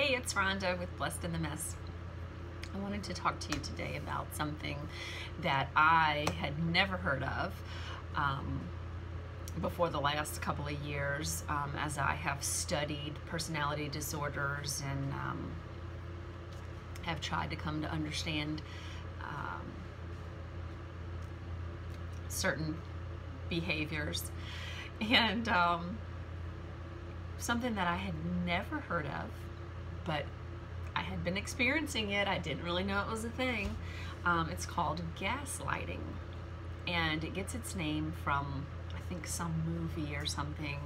Hey, it's Rhonda with Blessed in the Mess. I wanted to talk to you today about something that I had never heard of before the last couple of years, as I have studied personality disorders and have tried to come to understand certain behaviors. And something that I had never heard of, but I had been experiencing it. I didn't really know it was a thing. It's called gaslighting, and it gets its name from, I think, some movie or something.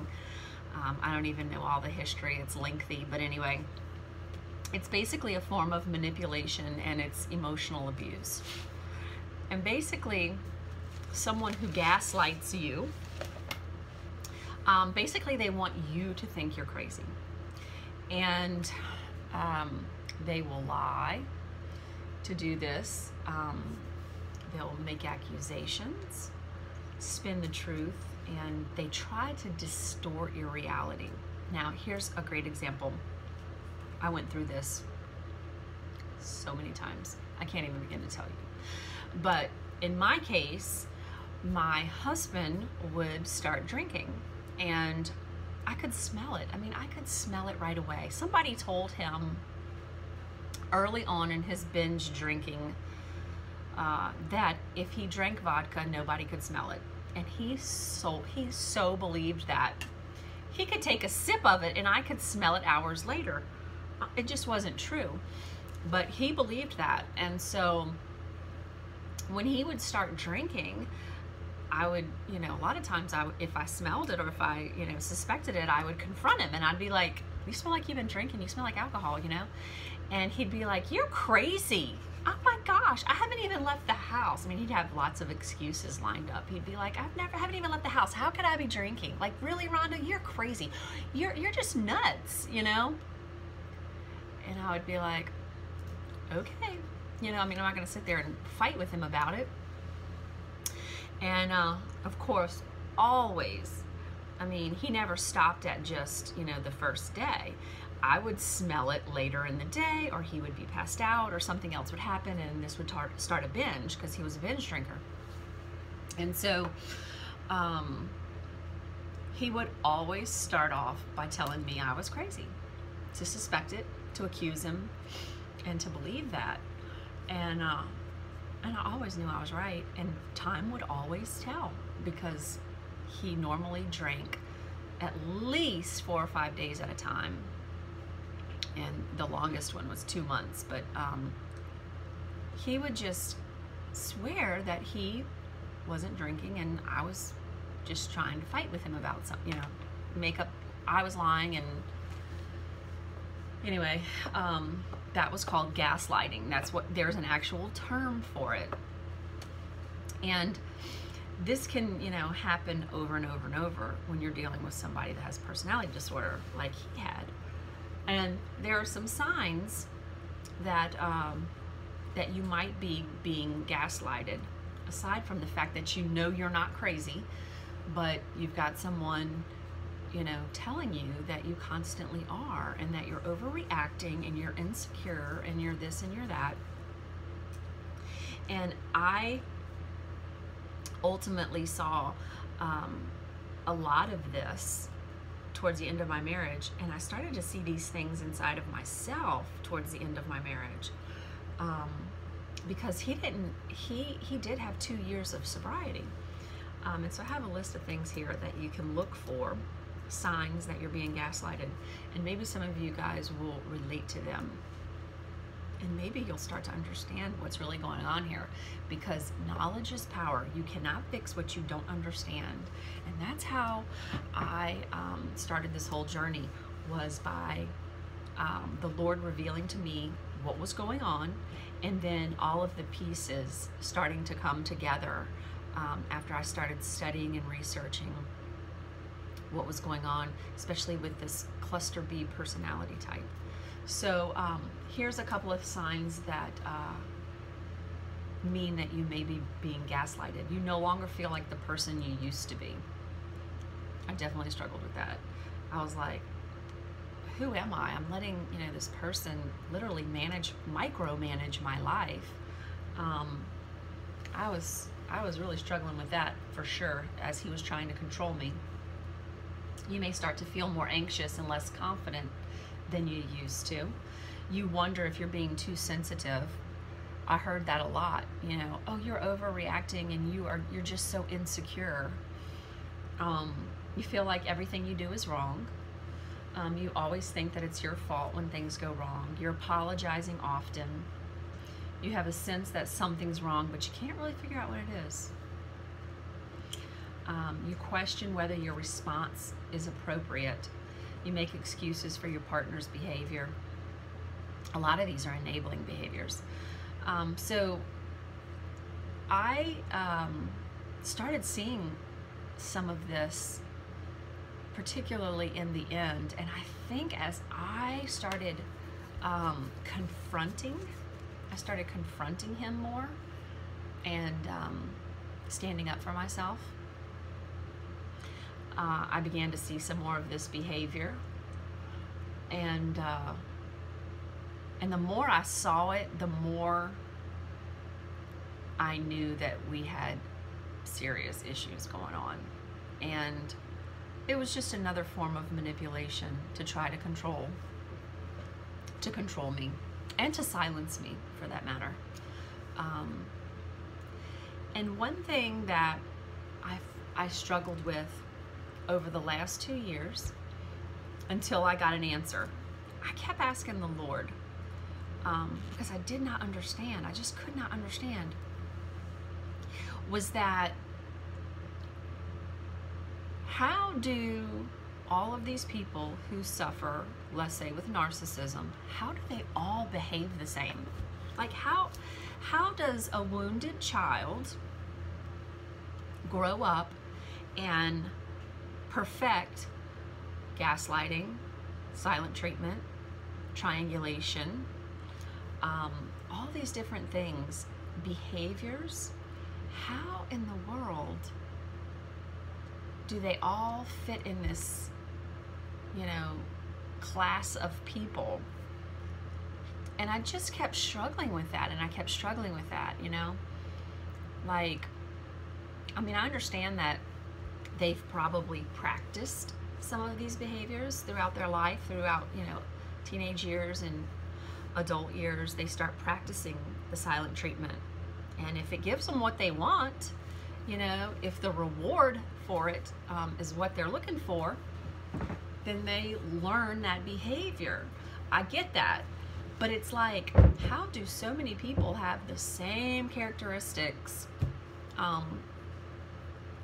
I don't even know all the history. It's lengthy, but anyway, it's basically a form of manipulation, and it's emotional abuse. And basically, someone who gaslights you, basically they want you to think you're crazy, and they will lie to do this. They'll make accusations, spin the truth, and they try to distort your reality. Now, here's a great example. I went through this so many times, I can't even begin to tell you. But in my case, my husband would start drinking, and I could smell it. I mean, I could smell it right away. Somebody told him early on in his binge drinking that if he drank vodka, nobody could smell it. And he so believed that. He could take a sip of it and I could smell it hours later. It just wasn't true. But he believed that. And so when he would start drinking, I would, a lot of times if I smelled it or if I, suspected it, I would confront him and I'd be like, you smell like you've been drinking, you smell like alcohol, And he'd be like, you're crazy. Oh my gosh, I haven't even left the house. I mean, he'd have lots of excuses lined up. He'd be like, haven't even left the house. How could I be drinking? Like, really, Rhonda, you're crazy. You're just nuts, And I would be like, okay. I'm not gonna sit there and fight with him about it. And of course, always, he never stopped at just, the first day. I would smell it later in the day, or he would be passed out, or something else would happen, and this would start a binge, because he was a binge drinker. And so he would always start off by telling me I was crazy, to suspect it, to accuse him, and to believe that. And I always knew I was right, and time would always tell, because he normally drank at least 4 or 5 days at a time, and the longest one was 2 months. But he would just swear that he wasn't drinking, and I was just trying to fight with him about something, make up I was lying. And anyway, that was called gaslighting. There's an actual term for it. And this can, happen over and over and over when you're dealing with somebody that has personality disorder like he had. And there are some signs that that you might be being gaslighted, aside from the fact that you're not crazy, but you've got someone telling you that you constantly are, and that you're overreacting, and you're insecure, and you're this and you're that. And I ultimately saw a lot of this towards the end of my marriage, and I started to see these things inside of myself towards the end of my marriage, because he did have 2 years of sobriety. And so I have a list of things here that you can look for, signs that you're being gaslighted, and maybe some of you guys will relate to them, and maybe you'll start to understand what's really going on here, because knowledge is power. You cannot fix what you don't understand. And that's how I started this whole journey, was by the Lord revealing to me what was going on, and then all of the pieces starting to come together after I started studying and researching what was going on, especially with this cluster B personality type. So here's a couple of signs that mean that you may be being gaslighted. You no longer feel like the person you used to be. I definitely struggled with that. I was like, who am I? I'm letting, this person literally micromanage my life. I was really struggling with that for sure, as he was trying to control me. You may start to feel more anxious and less confident than you used to. You wonder if you're being too sensitive. I heard that a lot, oh, you're overreacting and you're just so insecure. You feel like everything you do is wrong. You always think that it's your fault when things go wrong. You're apologizing often. You have a sense that something's wrong, but you can't really figure out what it is. You question whether your response is appropriate. You make excuses for your partner's behavior. A lot of these are enabling behaviors. So I started seeing some of this, particularly in the end, and I think as I started confronting him more and standing up for myself, I began to see some more of this behavior, and the more I saw it, the more I knew that we had serious issues going on. And it was just another form of manipulation to try to control me and to silence me, for that matter. And one thing that I struggled with over the last 2 years, until I got an answer, I kept asking the Lord, because I did not understand. I just could not understand. Was that, how do all of these people who suffer, let's say with narcissism, how do they all behave the same? Like how does a wounded child grow up and perfect gaslighting, silent treatment, triangulation, all these different things, behaviors? How in the world do they all fit in this, class of people? And I just kept struggling with that, Like, I understand that they've probably practiced some of these behaviors throughout their life, throughout, teenage years and adult years. They start practicing the silent treatment. And if it gives them what they want, if the reward for it is what they're looking for, then they learn that behavior. I get that. But it's like, how do so many people have the same characteristics?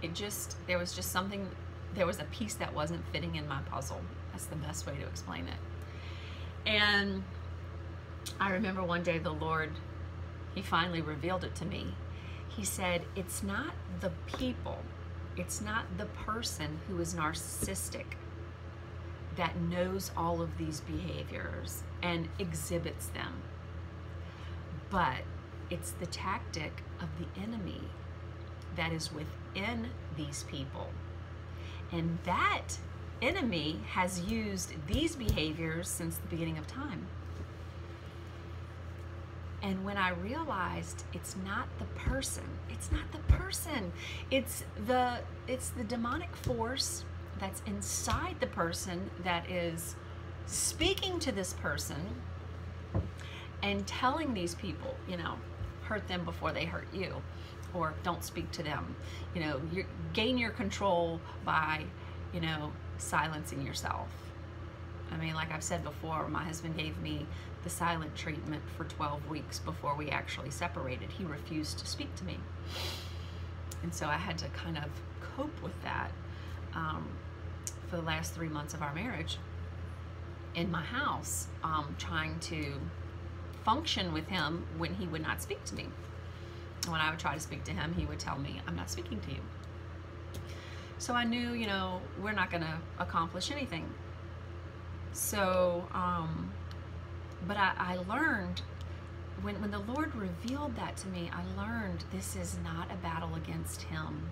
There was a piece that wasn't fitting in my puzzle. That's the best way to explain it. And I remember one day the Lord, He finally revealed it to me. He said, it's not the people, it's not the person who is narcissistic that knows all of these behaviors and exhibits them, but it's the tactic of the enemy that is within these people. And that enemy has used these behaviors since the beginning of time. And when I realized it's not the person, it's the demonic force that's inside the person that is speaking to this person and telling these people, hurt them before they hurt you, or don't speak to them, gain your control by, silencing yourself. Like I've said before, my husband gave me the silent treatment for 12 weeks before we actually separated. He refused to speak to me. And so I had to kind of cope with that for the last 3 months of our marriage in my house, trying to function with him when he would not speak to me. When I would try to speak to him, he would tell me, I'm not speaking to you. So I knew, we're not going to accomplish anything. So, but I learned, when the Lord revealed that to me, I learned this is not a battle against him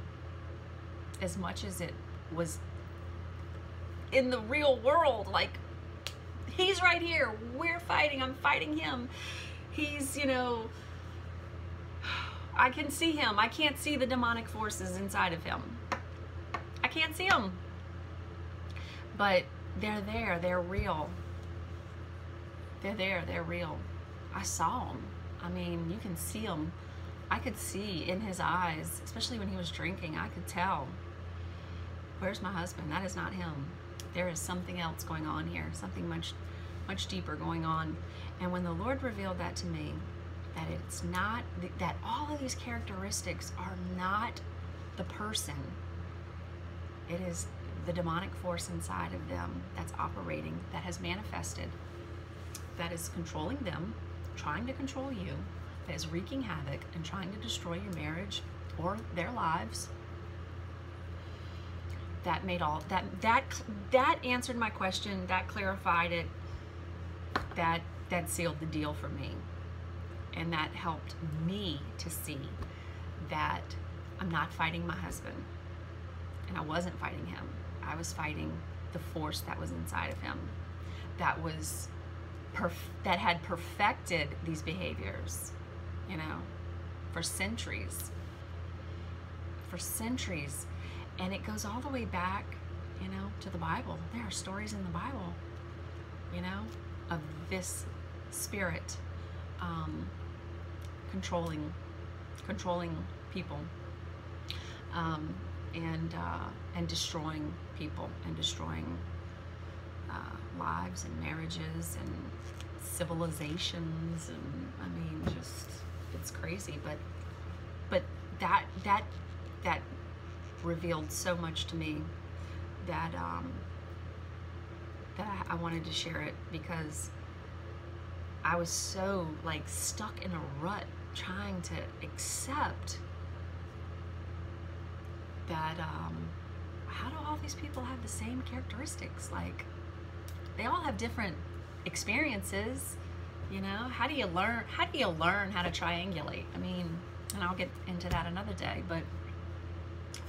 as much as it was in the real world. Like, He's right here. We're fighting. I'm fighting him. He's, you know, I can see him. I can't see the demonic forces inside of him. I can't see them. But they're there. They're real. They're there. They're real. I saw them. I mean, you can see them. I could see in his eyes, especially when he was drinking, I could tell, where's my husband? That is not him. There is something else going on here, something much, much deeper going on. And when the Lord revealed that to me, that it's not, that all of these characteristics are not the person, it is the demonic force inside of them that's operating, that has manifested, that is controlling them, trying to control you, that is wreaking havoc and trying to destroy your marriage or their lives. That made all that answered my question. That clarified it. That sealed the deal for me, and that helped me to see that I'm not fighting my husband, and I wasn't fighting him. I was fighting the force that was inside of him, that was that had perfected these behaviors, you know, for centuries. And it goes all the way back, you know, to the Bible. There are stories in the Bible, you know, of this spirit controlling people, and destroying people, and destroying lives and marriages and civilizations, and I mean, just, it's crazy. But that revealed so much to me that I wanted to share it, because I was so like stuck in a rut trying to accept that how do all these people have the same characteristics? Like, they all have different experiences, you know. How do you learn how to triangulate? I mean, and I'll get into that another day, but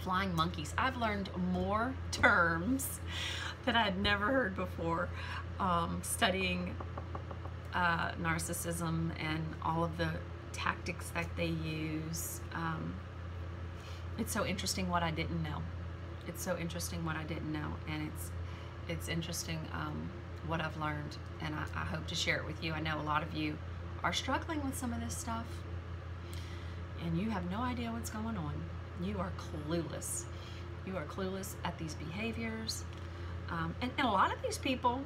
flying monkeys. I've learned more terms that I'd never heard before, studying narcissism and all of the tactics that they use. It's so interesting what I didn't know. It's so interesting what I didn't know, and it's interesting what I've learned, and I hope to share it with you. I know a lot of you are struggling with some of this stuff, and you have no idea what's going on. You are clueless. You are clueless at these behaviors. And a lot of these people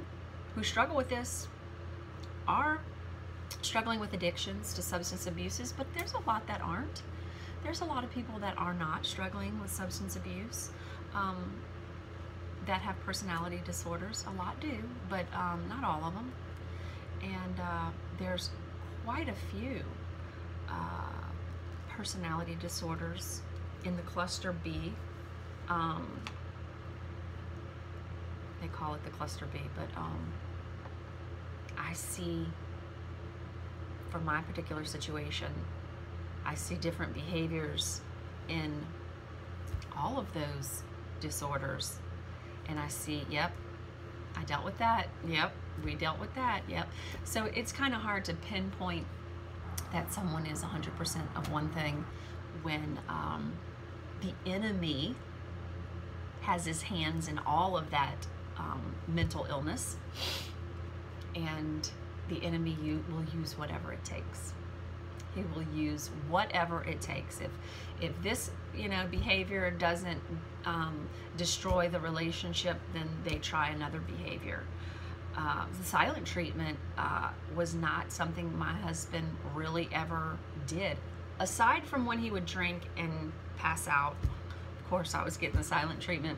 who struggle with this are struggling with addictions to substance abuses, but there's a lot that aren't. There's a lot of people that are not struggling with substance abuse, that have personality disorders. A lot do, but not all of them. And there's quite a few personality disorders in the cluster B. They call it the cluster B, but I see, for my particular situation, I see different behaviors in all of those disorders, and I see, yep, I dealt with that, yep, we dealt with that, yep. So it's kind of hard to pinpoint that someone is 100% of one thing when the enemy has his hands in all of that mental illness, and the enemy will use whatever it takes. He will use whatever it takes. If this, you know, behavior doesn't destroy the relationship, then they try another behavior. The silent treatment was not something my husband really ever did. Aside from when he would drink and pass out, of course I was getting the silent treatment.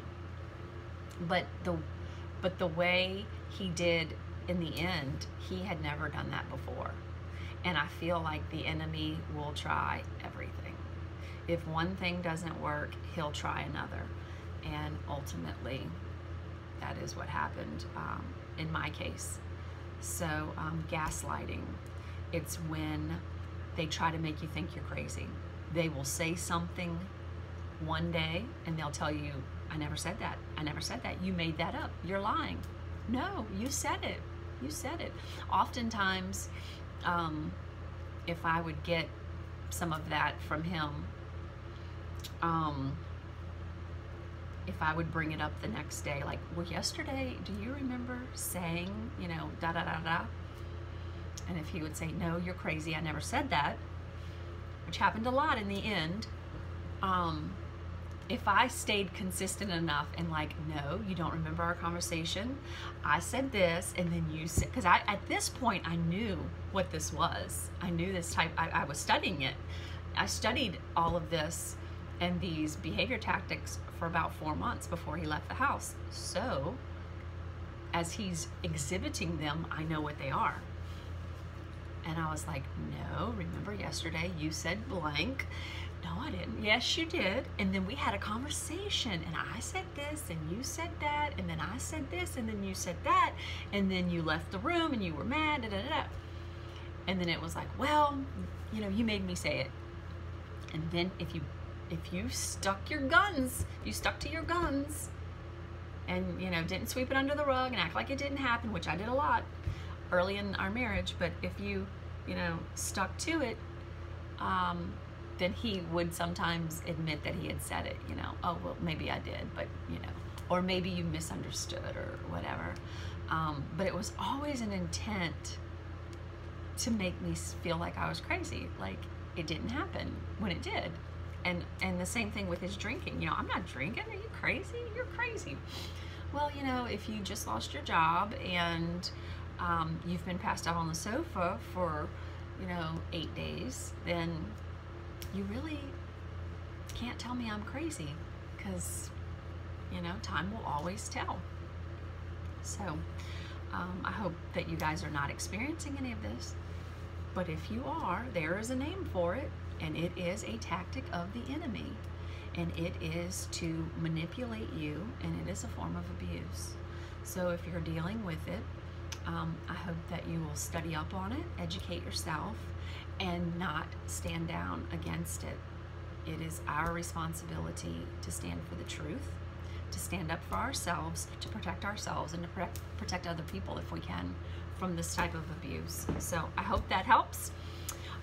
But the way he did in the end, he had never done that before. And I feel like the enemy will try everything. If one thing doesn't work, he'll try another. And ultimately, that is what happened in my case. So gaslighting, it's when they try to make you think you're crazy. They will say something one day and they'll tell you, I never said that. I never said that. You made that up. You're lying. No, you said it. You said it. Oftentimes, if I would get some of that from him, if I would bring it up the next day, like, well, yesterday, do you remember saying, you know, da da da da? And if he would say, no, you're crazy, I never said that, which happened a lot in the end, if I stayed consistent enough and like, no, you don't remember our conversation, I said this, and then you said, because at this point I knew what this was. I knew this type, I was studying it. I studied all of this and these behavior tactics for about 4 months before he left the house. So as he's exhibiting them, I know what they are. And I was like, no, remember yesterday you said blank. No, I didn't. Yes, you did. And then we had a conversation, and I said this, and you said that, and then I said this, and then you said that, and then you left the room, and you were mad, da, da, da, da. And then it was like, well, you know, you made me say it. And then if you stuck your guns, you stuck to your guns, and, you know, didn't sweep it under the rug and act like it didn't happen, which I did a lot early in our marriage, but if you know, stuck to it, then he would sometimes admit that he had said it, you know, oh, well, maybe I did, but, you know, or maybe you misunderstood or whatever. But it was always an intent to make me feel like I was crazy, like it didn't happen when it did. And the same thing with his drinking. You know, I'm not drinking. Are you crazy? You're crazy. Well, you know, if you just lost your job and you've been passed out on the sofa for, you know, 8 days, then you really can't tell me I'm crazy, because, you know, time will always tell. So I hope that you guys are not experiencing any of this, but if you are, there is a name for it, and it is a tactic of the enemy, and it is to manipulate you, and it is a form of abuse. So if you're dealing with it, I hope that you will study up on it, educate yourself, and not stand down against it. It is our responsibility to stand for the truth, to stand up for ourselves, to protect ourselves, and to protect other people if we can from this type of abuse. So I hope that helps.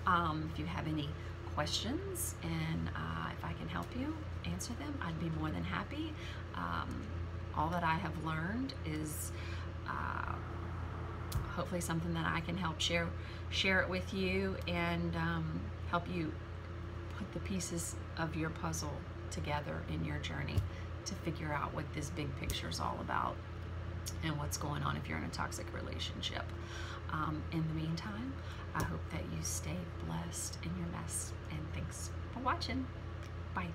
If you have any questions, and if I can help you answer them, I'd be more than happy. All that I have learned is hopefully something that I can help share it with you, and help you put the pieces of your puzzle together in your journey to figure out what this big picture is all about and what's going on if you're in a toxic relationship. In the meantime, I hope that you stay blessed in your mess, and thanks for watching. Bye.